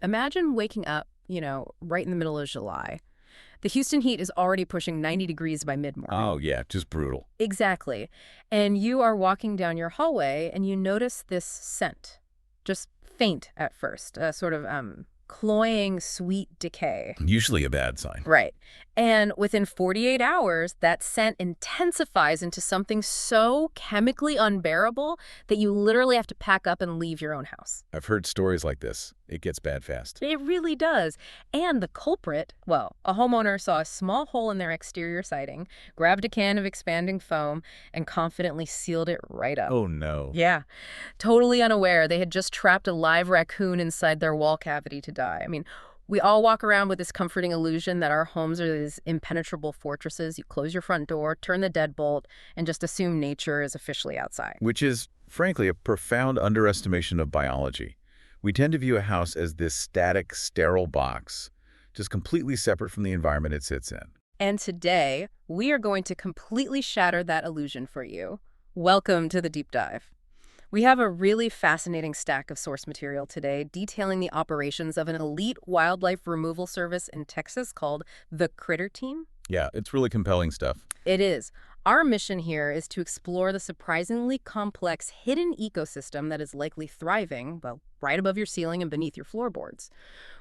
Imagine waking up, right in the middle of July. The Houston heat is already pushing 90 degrees by mid-morning. Oh, yeah, just brutal. Exactly. And you are walking down your hallway and you notice this scent. Just faint at first, a sort of cloying, sweet decay. Usually a bad sign. Right. And within 48 hours, that scent intensifies into something so chemically unbearable that you literally have to pack up and leave your own house. I've heard stories like this. It gets bad fast. It really does. And the culprit, well, a homeowner saw a small hole in their exterior siding, grabbed a can of expanding foam, and confidently sealed it right up. Oh, no. Yeah, totally unaware they had just trapped a live raccoon inside their wall cavity to die. I mean, we all walk around with this comforting illusion that our homes are these impenetrable fortresses. You close your front door, turn the deadbolt, and just assume nature is officially outside. Which is, frankly, a profound underestimation of biology. We tend to view a house as this static, sterile box, just completely separate from the environment it sits in. And today, we are going to completely shatter that illusion for you. Welcome to the Deep Dive. We have a really fascinating stack of source material today detailing the operations of an elite wildlife removal service in Texas called the Critter Team. Yeah, it's really compelling stuff. It is. Our mission here is to explore the surprisingly complex hidden ecosystem that is likely thriving, well, right above your ceiling and beneath your floorboards.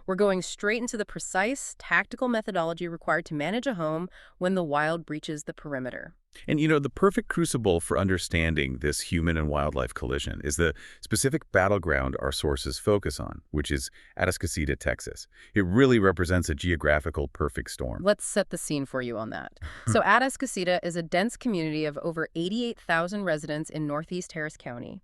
We're going straight into the precise, tactical methodology required to manage a home when the wild breaches the perimeter. And the perfect crucible for understanding this human and wildlife collision is the specific battleground our sources focus on, which is Atascocita, Texas. It really represents a geographical perfect storm. Let's set the scene for you on that. So Atascocita is a dense community of over 88,000 residents in northeast Harris County.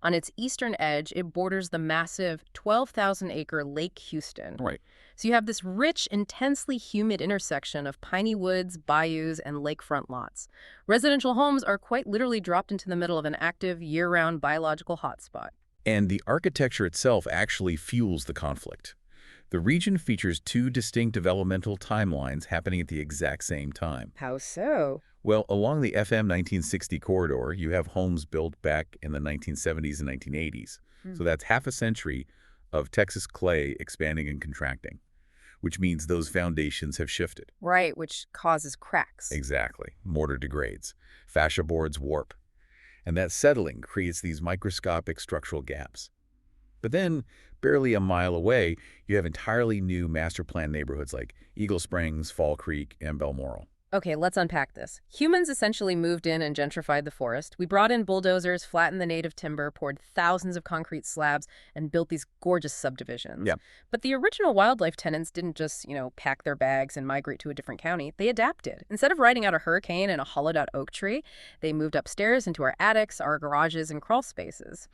On its eastern edge, it borders the massive 12,000-acre Lake Houston. Right. So you have this rich, intensely humid intersection of piney woods, bayous, and lakefront lots. Residential homes are quite literally dropped into the middle of an active, year-round biological hotspot. And the architecture itself actually fuels the conflict. The region features two distinct developmental timelines happening at the exact same time. How so? Well, along the FM 1960 corridor, you have homes built back in the 1970s and 1980s. So that's half a century of Texas clay expanding and contracting, which means those foundations have shifted. Right, which causes cracks. Exactly. Mortar degrades. Fascia boards warp. And that settling creates these microscopic structural gaps. But then, barely a mile away, you have entirely new master plan neighborhoods like Eagle Springs, Fall Creek, and Balmoral. Okay, let's unpack this. Humans essentially moved in and gentrified the forest. We brought in bulldozers, flattened the native timber, poured thousands of concrete slabs, and built these gorgeous subdivisions. Yeah. But the original wildlife tenants didn't just, pack their bags and migrate to a different county. They adapted. Instead of riding out a hurricane in a hollowed-out oak tree, they moved upstairs into our attics, our garages, and crawl spaces.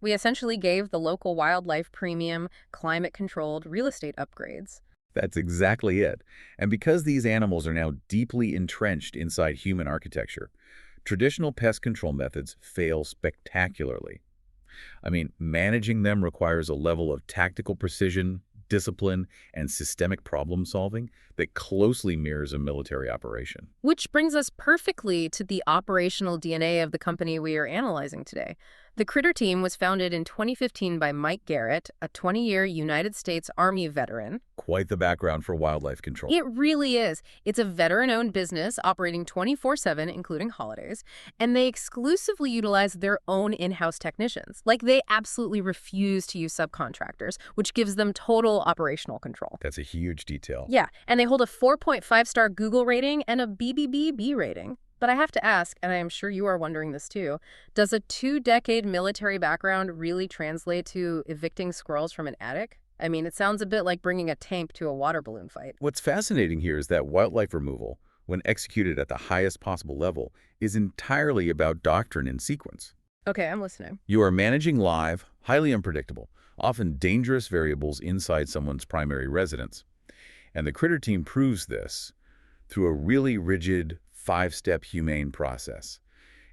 We essentially gave the local wildlife premium, climate-controlled real estate upgrades. That's exactly it. And because these animals are now deeply entrenched inside human architecture, traditional pest control methods fail spectacularly. I mean, managing them requires a level of tactical precision, discipline, and systemic problem solving that closely mirrors a military operation. Which brings us perfectly to the operational DNA of the company we are analyzing today. The Critter Team was founded in 2015 by Mike Garrett, a 20-year United States Army veteran. Quite the background for wildlife control. It really is. It's a veteran-owned business operating 24/7, including holidays, and they exclusively utilize their own in-house technicians. Like, they absolutely refuse to use subcontractors, which gives them total operational control. That's a huge detail. Yeah, and they hold a 4.5-star Google rating and a BBB rating. But I have to ask, and I am sure you are wondering this too, does a 2-decade military background really translate to evicting squirrels from an attic? I mean, it sounds a bit like bringing a tank to a water balloon fight. What's fascinating here is that wildlife removal, when executed at the highest possible level, is entirely about doctrine and sequence. Okay, I'm listening. You are managing live, highly unpredictable, often dangerous variables inside someone's primary residence. And the Critter Team proves this through a really rigid, 5-step humane process.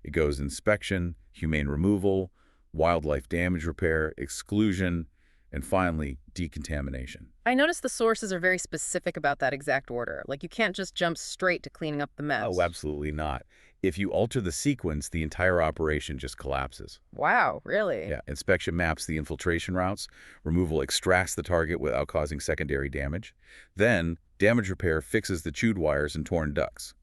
It goes inspection, humane removal, wildlife damage repair, exclusion, and finally, decontamination. I noticed the sources are very specific about that exact order. Like, you can't just jump straight to cleaning up the mess. Oh, absolutely not. If you alter the sequence, the entire operation just collapses. Wow, really? Yeah, inspection maps the infiltration routes, removal extracts the target without causing secondary damage. Then, damage repair fixes the chewed wires and torn ducts.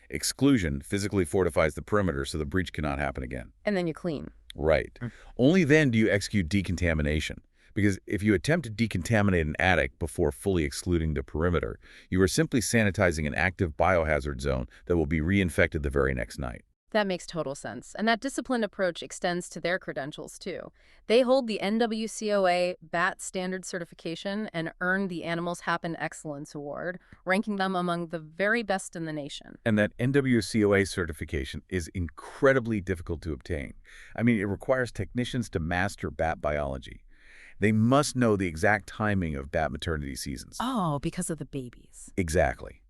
Exclusion physically fortifies the perimeter so the breach cannot happen again. And then you clean. Right. Mm. Only then do you execute decontamination. Because if you attempt to decontaminate an attic before fully excluding the perimeter, you are simply sanitizing an active biohazard zone that will be reinfected the very next night. That makes total sense. And that disciplined approach extends to their credentials, too. They hold the NWCOA BAT standard certification and earn the Animals Happen Excellence Award, ranking them among the very best in the nation. And that NWCOA certification is incredibly difficult to obtain. I mean, it requires technicians to master bat biology. They must know the exact timing of bat maternity seasons. Oh, because of the babies. Exactly.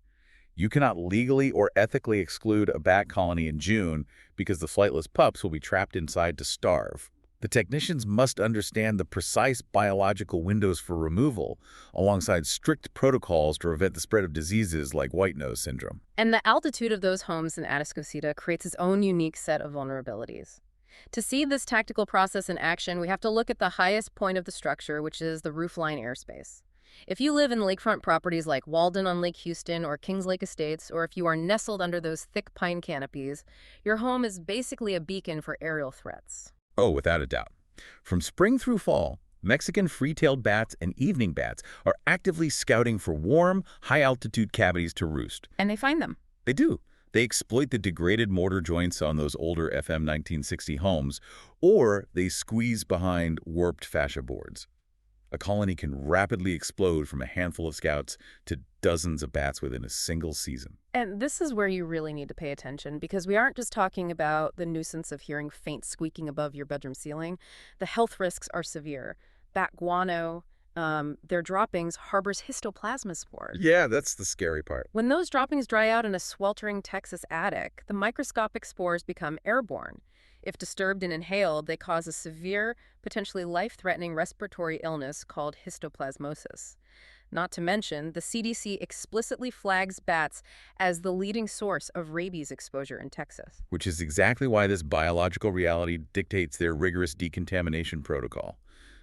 You cannot legally or ethically exclude a bat colony in June because the flightless pups will be trapped inside to starve. The technicians must understand the precise biological windows for removal, alongside strict protocols to prevent the spread of diseases like white nose syndrome. And the altitude of those homes in Atascocita creates its own unique set of vulnerabilities. To see this tactical process in action, we have to look at the highest point of the structure, which is the roofline airspace. If you live in lakefront properties like Walden on Lake Houston or Kings Lake Estates, or if you are nestled under those thick pine canopies, your home is basically a beacon for aerial threats. Oh, without a doubt. From spring through fall, Mexican free-tailed bats and evening bats are actively scouting for warm, high-altitude cavities to roost. And they find them. They do. They exploit the degraded mortar joints on those older FM 1960 homes, or they squeeze behind warped fascia boards. A colony can rapidly explode from a handful of scouts to dozens of bats within a single season. And this is where you really need to pay attention, because we aren't just talking about the nuisance of hearing faint squeaking above your bedroom ceiling. The health risks are severe. Bat guano, their droppings harbors histoplasma spores. Yeah, that's the scary part. When those droppings dry out in a sweltering Texas attic, the microscopic spores become airborne. If disturbed and inhaled, they cause a severe, potentially life-threatening respiratory illness called histoplasmosis. Not to mention, the CDC explicitly flags bats as the leading source of rabies exposure in Texas. Which is exactly why this biological reality dictates their rigorous decontamination protocol.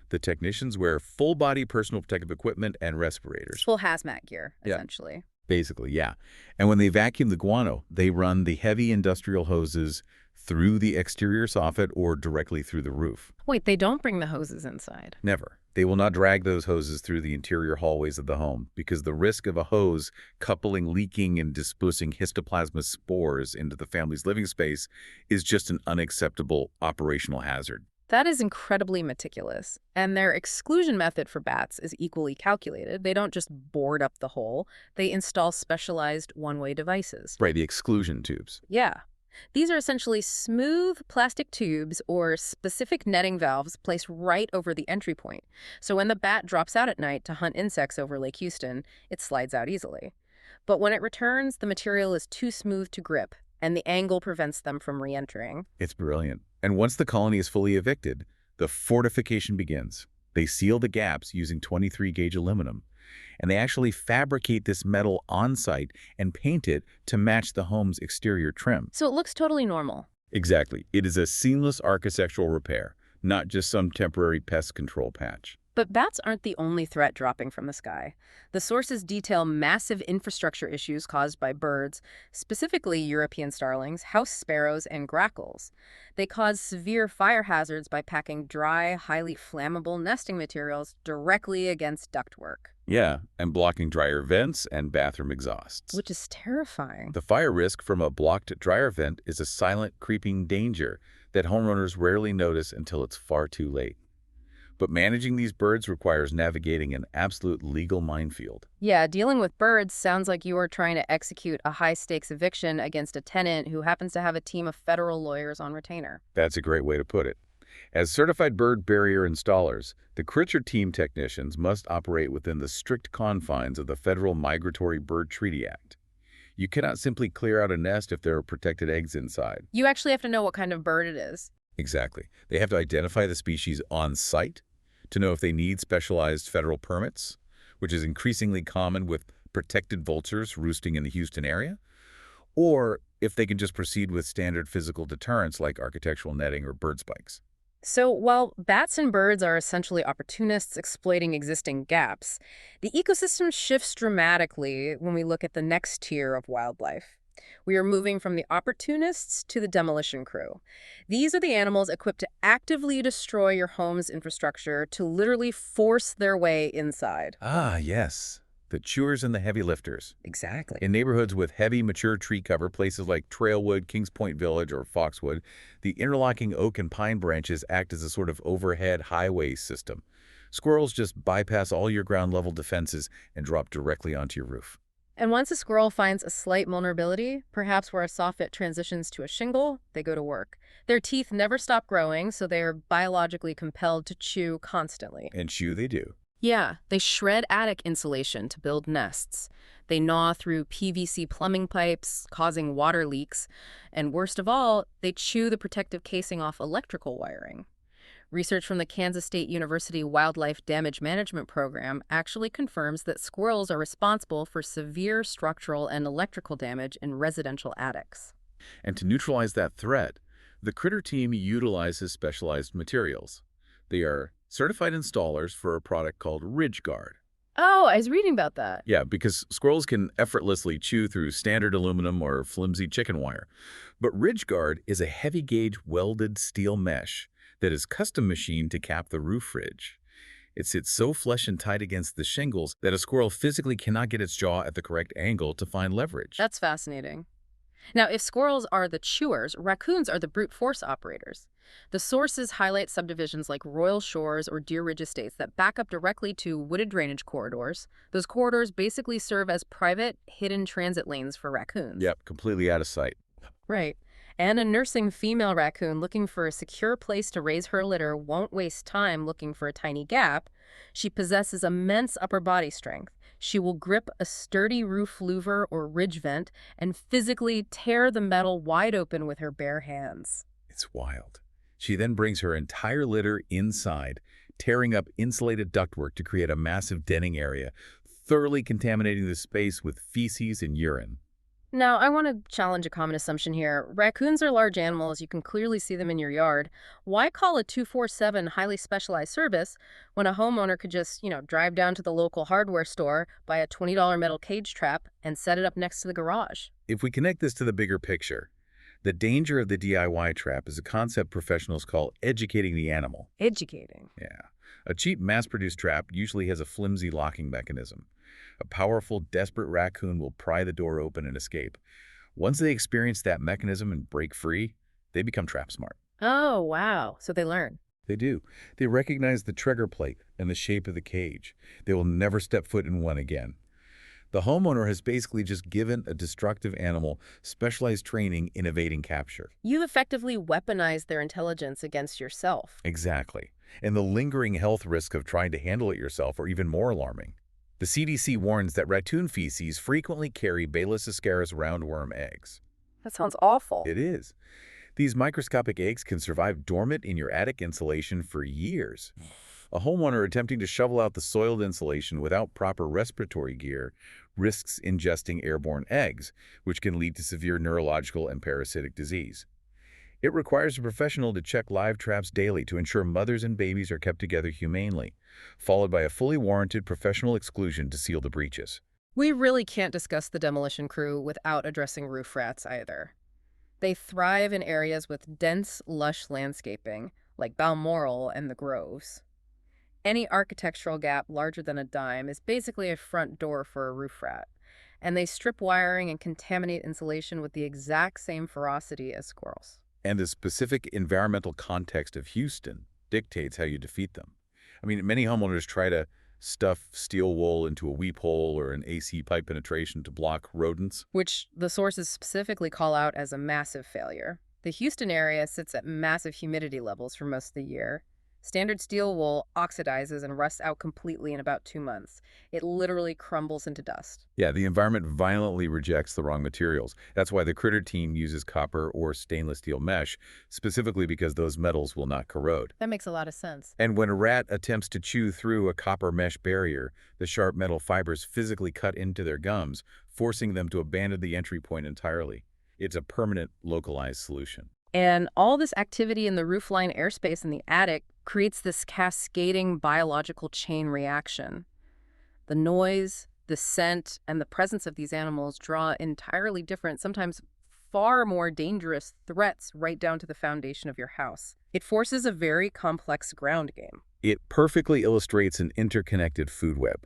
The technicians wear full-body personal protective equipment and respirators. Full hazmat gear, Yeah. essentially. Basically, yeah. And when they vacuum the guano, they run the heavy industrial hoses through the exterior soffit or directly through the roof. Wait, they don't bring the hoses inside. Never. They will not drag those hoses through the interior hallways of the home because the risk of a hose coupling, leaking, and dispersing histoplasma spores into the family's living space is just an unacceptable operational hazard. That is incredibly meticulous. And their exclusion method for bats is equally calculated. They don't just board up the hole. They install specialized one-way devices. Right, the exclusion tubes. Yeah. These are essentially smooth plastic tubes or specific netting valves placed right over the entry point. So when the bat drops out at night to hunt insects over Lake Houston, it slides out easily. But when it returns, the material is too smooth to grip, and the angle prevents them from re-entering. It's brilliant. And once the colony is fully evicted, the fortification begins. They seal the gaps using 23-gauge aluminum. And they actually fabricate this metal on-site and paint it to match the home's exterior trim. So it looks totally normal. Exactly. It is a seamless architectural repair, not just some temporary pest control patch. But bats aren't the only threat dropping from the sky. The sources detail massive infrastructure issues caused by birds, specifically European starlings, house sparrows, and grackles. They cause severe fire hazards by packing dry, highly flammable nesting materials directly against ductwork. Yeah, and blocking dryer vents and bathroom exhausts. Which is terrifying. The fire risk from a blocked dryer vent is a silent, creeping danger that homeowners rarely notice until it's far too late. But managing these birds requires navigating an absolute legal minefield. Yeah, dealing with birds sounds like you are trying to execute a high-stakes eviction against a tenant who happens to have a team of federal lawyers on retainer. That's a great way to put it. As certified bird barrier installers, the Creature Team technicians must operate within the strict confines of the Federal Migratory Bird Treaty Act. You cannot simply clear out a nest if there are protected eggs inside. You actually have to know what kind of bird it is. Exactly. They have to identify the species on site to know if they need specialized federal permits, which is increasingly common with protected vultures roosting in the Houston area, or if they can just proceed with standard physical deterrents like architectural netting or bird spikes. So while bats and birds are essentially opportunists exploiting existing gaps, the ecosystem shifts dramatically when we look at the next tier of wildlife. We are moving from the opportunists to the demolition crew. These are the animals equipped to actively destroy your home's infrastructure to literally force their way inside. Ah, yes. The chewers and the heavy lifters. Exactly. In neighborhoods with heavy, mature tree cover, places like Trailwood, Kings Point Village, or Foxwood, the interlocking oak and pine branches act as a sort of overhead highway system. Squirrels just bypass all your ground-level defenses and drop directly onto your roof. And once a squirrel finds a slight vulnerability, perhaps where a soffit transitions to a shingle, they go to work. Their teeth never stop growing, so they are biologically compelled to chew constantly. And chew they do. Yeah, they shred attic insulation to build nests. They gnaw through PVC plumbing pipes, causing water leaks. And worst of all, they chew the protective casing off electrical wiring. Research from the Kansas State University Wildlife Damage Management Program actually confirms that squirrels are responsible for severe structural and electrical damage in residential attics. And to neutralize that threat, the critter team utilizes specialized materials. They are certified installers for a product called RidgeGuard. Oh, I was reading about that. Yeah, because squirrels can effortlessly chew through standard aluminum or flimsy chicken wire. But RidgeGuard is a heavy-gauge welded steel mesh that is custom machined to cap the roof ridge. It sits so flush and tight against the shingles that a squirrel physically cannot get its jaw at the correct angle to find leverage. That's fascinating. Now, if squirrels are the chewers, raccoons are the brute force operators. The sources highlight subdivisions like Royal Shores or Deer Ridge Estates that back up directly to wooded drainage corridors. Those corridors basically serve as private, hidden transit lanes for raccoons. Yep, completely out of sight. Right. And a nursing female raccoon looking for a secure place to raise her litter won't waste time looking for a tiny gap. She possesses immense upper body strength. She will grip a sturdy roof louver or ridge vent and physically tear the metal wide open with her bare hands. It's wild. She then brings her entire litter inside, tearing up insulated ductwork to create a massive denning area, thoroughly contaminating the space with feces and urine. Now, I want to challenge a common assumption here. Raccoons are large animals. You can clearly see them in your yard. Why call a 24/7 highly specialized service when a homeowner could just, drive down to the local hardware store, buy a $20 metal cage trap, and set it up next to the garage? If we connect this to the bigger picture, the danger of the DIY trap is a concept professionals call educating the animal. Educating. Yeah. A cheap mass-produced trap usually has a flimsy locking mechanism. A powerful, desperate raccoon will pry the door open and escape. Once they experience that mechanism and break free, they become trap smart. Oh, wow. So they learn. They do. They recognize the trigger plate and the shape of the cage. They will never step foot in one again. The homeowner has basically just given a destructive animal specialized training in evading capture. You've effectively weaponized their intelligence against yourself. Exactly. And the lingering health risk of trying to handle it yourself are even more alarming. The CDC warns that raccoon feces frequently carry Balis ascaris roundworm eggs. That sounds awful. It is. These microscopic eggs can survive dormant in your attic insulation for years. A homeowner attempting to shovel out the soiled insulation without proper respiratory gear risks ingesting airborne eggs, which can lead to severe neurological and parasitic disease. It requires a professional to check live traps daily to ensure mothers and babies are kept together humanely, followed by a fully warranted professional exclusion to seal the breaches. We really can't discuss the demolition crew without addressing roof rats either. They thrive in areas with dense, lush landscaping, like Balmoral and the Groves. Any architectural gap larger than a dime is basically a front door for a roof rat, and they strip wiring and contaminate insulation with the exact same ferocity as squirrels. And the specific environmental context of Houston dictates how you defeat them. I mean, many homeowners try to stuff steel wool into a weep hole or an AC pipe penetration to block rodents. Which the sources specifically call out as a massive failure. The Houston area sits at massive humidity levels for most of the year. Standard steel wool oxidizes and rusts out completely in about 2 months. It literally crumbles into dust. Yeah, the environment violently rejects the wrong materials. That's why the critter team uses copper or stainless steel mesh, specifically because those metals will not corrode. That makes a lot of sense. And when a rat attempts to chew through a copper mesh barrier, the sharp metal fibers physically cut into their gums, forcing them to abandon the entry point entirely. It's a permanent, localized solution. And all this activity in the roofline airspace in the attic creates this cascading biological chain reaction. The noise, the scent, and the presence of these animals draw entirely different, sometimes far more dangerous threats right down to the foundation of your house. It forces a very complex ground game. It perfectly illustrates an interconnected food web.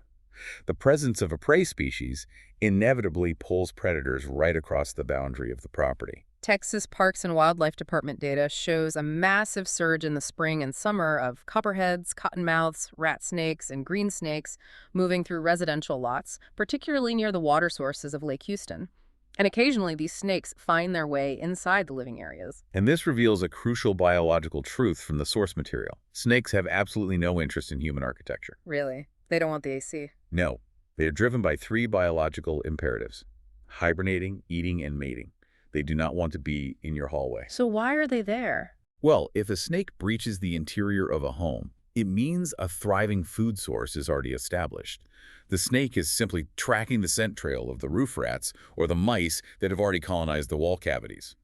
The presence of a prey species inevitably pulls predators right across the boundary of the property. Texas Parks and Wildlife Department data shows a massive surge in the spring and summer of copperheads, cottonmouths, rat snakes, and green snakes moving through residential lots, particularly near the water sources of Lake Houston. And occasionally, these snakes find their way inside the living areas. And this reveals a crucial biological truth from the source material. Snakes have absolutely no interest in human architecture. Really? They don't want the AC? No, they are driven by three biological imperatives: hibernating, eating, and mating. They do not want to be in your hallway. So why are they there? Well, if a snake breaches the interior of a home, it means a thriving food source is already established. The snake is simply tracking the scent trail of the roof rats or the mice that have already colonized the wall cavities.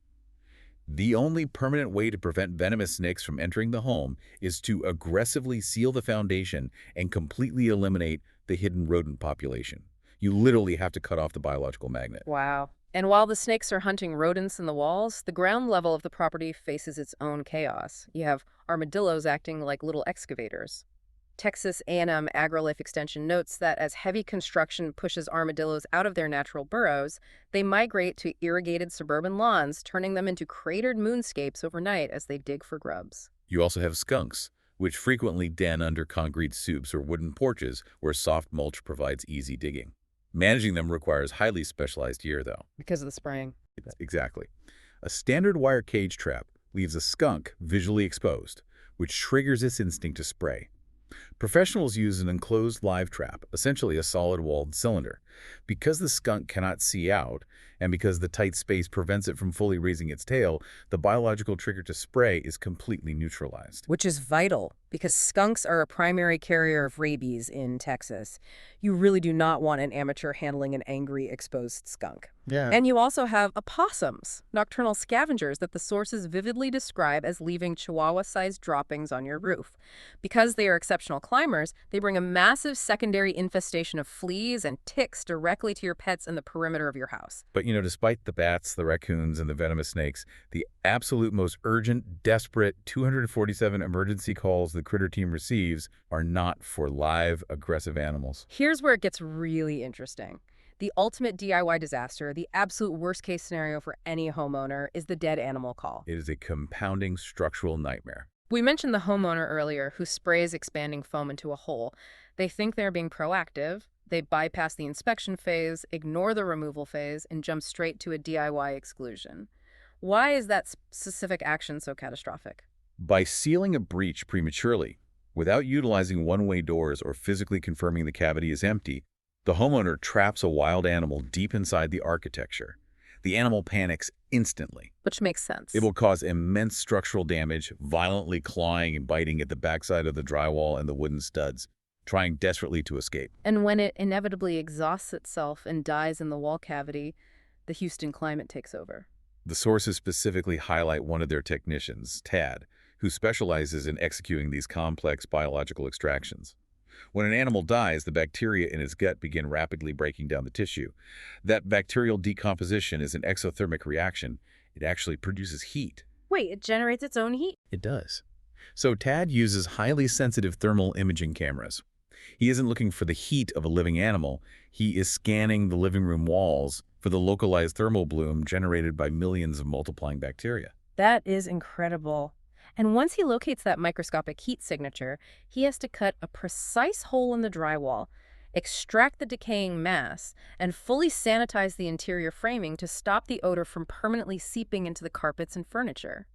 The only permanent way to prevent venomous snakes from entering the home is to aggressively seal the foundation and completely eliminate the hidden rodent population. You literally have to cut off the biological magnet. Wow. And while the snakes are hunting rodents in the walls, the ground level of the property faces its own chaos. You have armadillos acting like little excavators. Texas A&M AgriLife Extension notes that as heavy construction pushes armadillos out of their natural burrows, they migrate to irrigated suburban lawns, turning them into cratered moonscapes overnight as they dig for grubs. You also have skunks, which frequently den under concrete soups or wooden porches where soft mulch provides easy digging. Managing them requires highly specialized gear, though. Because of the spraying. Exactly. A standard wire cage trap leaves a skunk visually exposed, which triggers its instinct to spray. Professionals use an enclosed live trap, essentially a solid-walled cylinder. Because the skunk cannot see out, and because the tight space prevents it from fully raising its tail, the biological trigger to spray is completely neutralized. Which is vital, because skunks are a primary carrier of rabies in Texas. You really do not want an amateur handling an angry, exposed skunk. Yeah. And you also have opossums, nocturnal scavengers that the sources vividly describe as leaving chihuahua-sized droppings on your roof. Because they are exceptional climbers, they bring a massive secondary infestation of fleas and ticks directly to your pets in the perimeter of your house. But, despite the bats, the raccoons, and the venomous snakes, the absolute most urgent, desperate 247 emergency calls the critter team receives are not for live, aggressive animals. Here's where it gets really interesting. The ultimate DIY disaster, the absolute worst-case scenario for any homeowner, is the dead animal call. It is a compounding structural nightmare. We mentioned the homeowner earlier who sprays expanding foam into a hole. They think they're being proactive. They bypass the inspection phase, ignore the removal phase, and jump straight to a DIY exclusion. Why is that specific action so catastrophic? By sealing a breach prematurely, without utilizing one-way doors or physically confirming the cavity is empty, the homeowner traps a wild animal deep inside the architecture. The animal panics instantly. Which makes sense. It will cause immense structural damage, violently clawing and biting at the backside of the drywall and the wooden studs, trying desperately to escape. And when it inevitably exhausts itself and dies in the wall cavity, the Houston climate takes over. The sources specifically highlight one of their technicians, Tad, who specializes in executing these complex biological extractions. When an animal dies, the bacteria in its gut begin rapidly breaking down the tissue. That bacterial decomposition is an exothermic reaction. It actually produces heat. Wait, it generates its own heat? It does. So Tad uses highly sensitive thermal imaging cameras. He isn't looking for the heat of a living animal. He is scanning the living room walls for the localized thermal bloom generated by millions of multiplying bacteria. That is incredible. And once he locates that microscopic heat signature, he has to cut a precise hole in the drywall, extract the decaying mass, and fully sanitize the interior framing to stop the odor from permanently seeping into the carpets and furniture.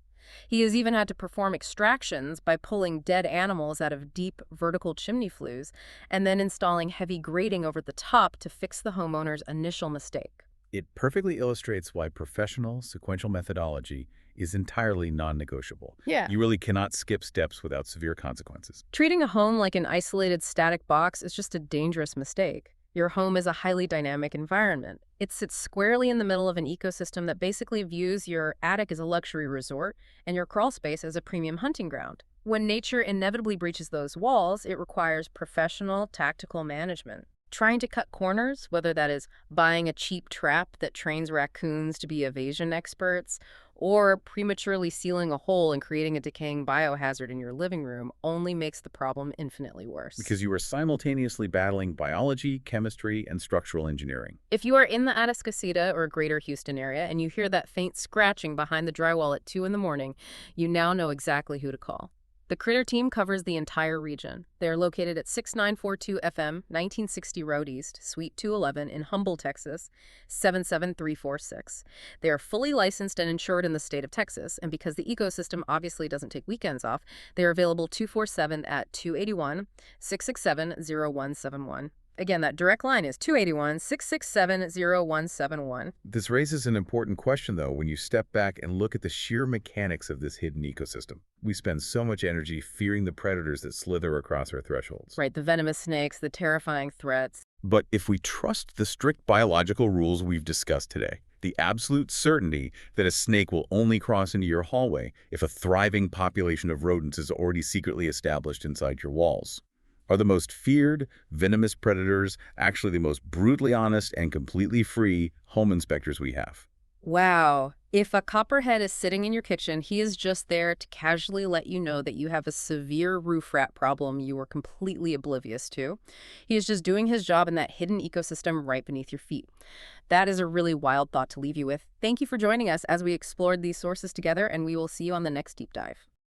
He has even had to perform extractions by pulling dead animals out of deep vertical chimney flues and then installing heavy grating over the top to fix the homeowner's initial mistake. It perfectly illustrates why professional sequential methodology is entirely non-negotiable. Yeah. You really cannot skip steps without severe consequences. Treating a home like an isolated static box is just a dangerous mistake. Your home is a highly dynamic environment. It sits squarely in the middle of an ecosystem that basically views your attic as a luxury resort and your crawl space as a premium hunting ground. When nature inevitably breaches those walls, it requires professional, tactical management. Trying to cut corners, whether that is buying a cheap trap that trains raccoons to be evasion experts, or prematurely sealing a hole and creating a decaying biohazard in your living room, only makes the problem infinitely worse. Because you are simultaneously battling biology, chemistry, and structural engineering. If you are in the Atascocita or greater Houston area and you hear that faint scratching behind the drywall at 2 in the morning, you now know exactly who to call. The Critter team covers the entire region. They are located at 6942 FM, 1960 Road East, Suite 211 in Humble, Texas, 77346. They are fully licensed and insured in the state of Texas, and because the ecosystem obviously doesn't take weekends off, they are available 24/7 at 281-667-0171. Again, that direct line is 281-667-0171. This raises an important question, though, when you step back and look at the sheer mechanics of this hidden ecosystem. We spend so much energy fearing the predators that slither across our thresholds. Right, the venomous snakes, the terrifying threats. But if we trust the strict biological rules we've discussed today, the absolute certainty that a snake will only cross into your hallway if a thriving population of rodents is already secretly established inside your walls, are the most feared, venomous predators actually the most brutally honest and completely free home inspectors we have? Wow. If a copperhead is sitting in your kitchen, he is just there to casually let you know that you have a severe roof rat problem you were completely oblivious to. He is just doing his job in that hidden ecosystem right beneath your feet. That is a really wild thought to leave you with. Thank you for joining us as we explored these sources together, and we will see you on the next deep dive.